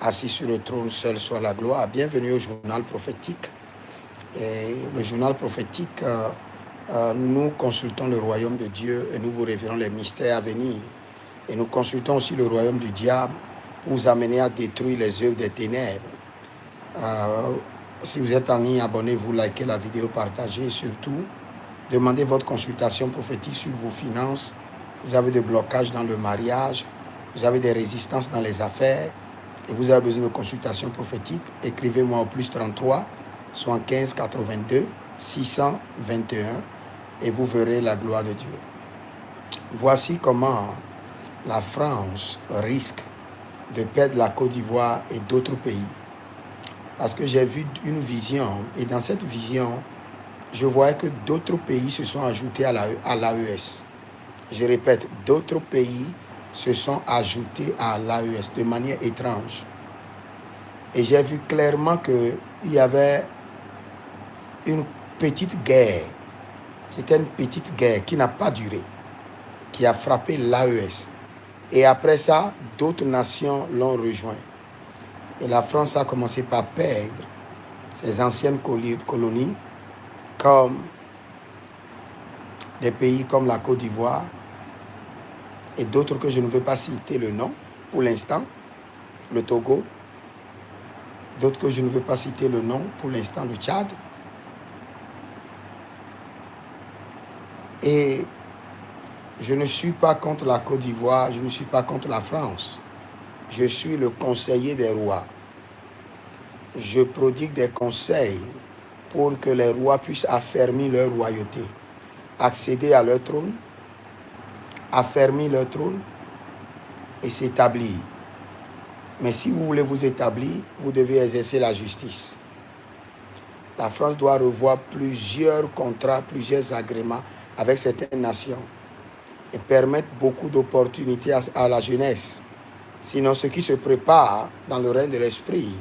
assis sur le trône, seul soit la gloire. Bienvenue au journal prophétique. Et le journal prophétique, nous consultons le royaume de Dieu et nous vous révélons les mystères à venir. Et nous consultons aussi le royaume du diable pour vous amener à détruire les œuvres des ténèbres. Si vous êtes en ligne, abonnez-vous, likez la vidéo, partagez et surtout, demandez votre consultation prophétique sur vos finances. Vous avez des blocages dans le mariage, vous avez des résistances dans les affaires et vous avez besoin de consultation prophétique. Écrivez-moi au +33 75 82 621 et vous verrez la gloire de Dieu. Voici comment la France risque de perdre la Côte d'Ivoire et d'autres pays. Parce que j'ai vu une vision et dans cette vision, je voyais que d'autres pays se sont ajoutés à l'AES. Je répète, d'autres pays se sont ajoutés à l'AES de manière étrange. Et j'ai vu clairement qu'il y avait une petite guerre. C'était une petite guerre qui n'a pas duré, qui a frappé l'AES. Et après ça, d'autres nations l'ont rejoint. Et la France a commencé par perdre ses anciennes colonies, comme des pays comme la Côte d'Ivoire et d'autres que je ne veux pas citer le nom pour l'instant, le Togo, d'autres que je ne veux pas citer le nom pour l'instant, le Tchad. Et je ne suis pas contre la Côte d'Ivoire, je ne suis pas contre la France. Je suis le conseiller des rois. Je prodigue des conseils pour que les rois puissent affermir leur royauté, accéder à leur trône, affermir leur trône et s'établir. Mais si vous voulez vous établir, vous devez exercer la justice. La France doit revoir plusieurs contrats, plusieurs agréments avec certaines nations et permettre beaucoup d'opportunités à la jeunesse. Sinon, ce qui se prépare dans le règne de l'esprit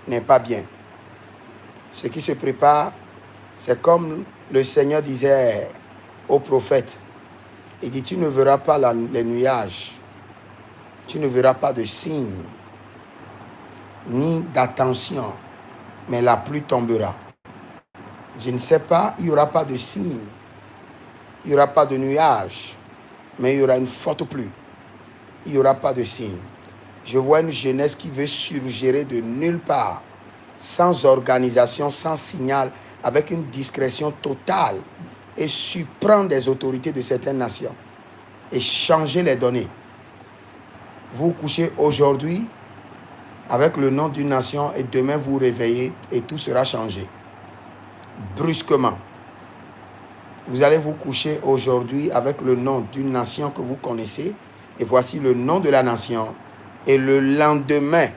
n'est pas bien. Ce qui se prépare, c'est comme le Seigneur disait au prophète. Il dit, tu ne verras pas les nuages, tu ne verras pas de signes, ni d'attention, mais la pluie tombera. Je ne sais pas, il n'y aura pas de signes, il n'y aura pas de nuages, mais il y aura une forte pluie. Il n'y aura pas de signes. Je vois une jeunesse qui veut surgérer de nulle part, sans organisation, sans signal, avec une discrétion totale et surprendre des autorités de certaines nations et changer les données. Vous couchez aujourd'hui avec le nom d'une nation et demain vous réveillez et tout sera changé. Brusquement. Vous allez vous coucher aujourd'hui avec le nom d'une nation que vous connaissez et voici le nom de la nation. Et le lendemain,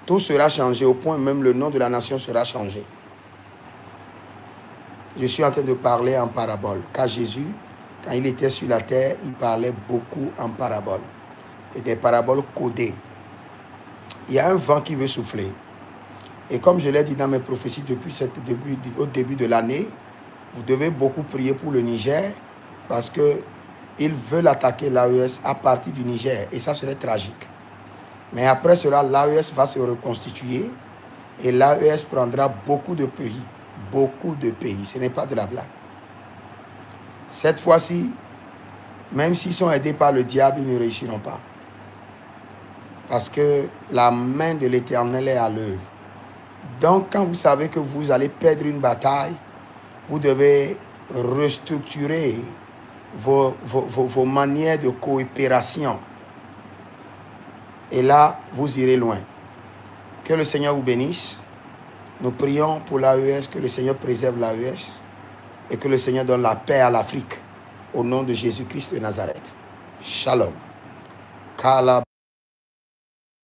tout sera changé au point même le nom de la nation sera changé. Je suis en train de parler en parabole. Car Jésus, quand il était sur la terre, il parlait beaucoup en parabole. Et des paraboles codées. Il y a un vent qui veut souffler. Et comme je l'ai dit dans mes prophéties au début de l'année, vous devez beaucoup prier pour le Niger parce qu'ils veulent attaquer l'AES à partir du Niger. Et ça serait tragique. Mais après cela, l'AES va se reconstituer et l'AES prendra beaucoup de pays. Beaucoup de pays. Ce n'est pas de la blague. Cette fois-ci, même s'ils sont aidés par le diable, ils ne réussiront pas. Parce que la main de l'Éternel est à l'œuvre. Donc, quand vous savez que vous allez perdre une bataille, vous devez restructurer vos manières de coopération. Et là, vous irez loin. Que le Seigneur vous bénisse. Nous prions pour l'AES, que le Seigneur préserve l'AES et que le Seigneur donne la paix à l'Afrique. Au nom de Jésus-Christ de Nazareth. Shalom.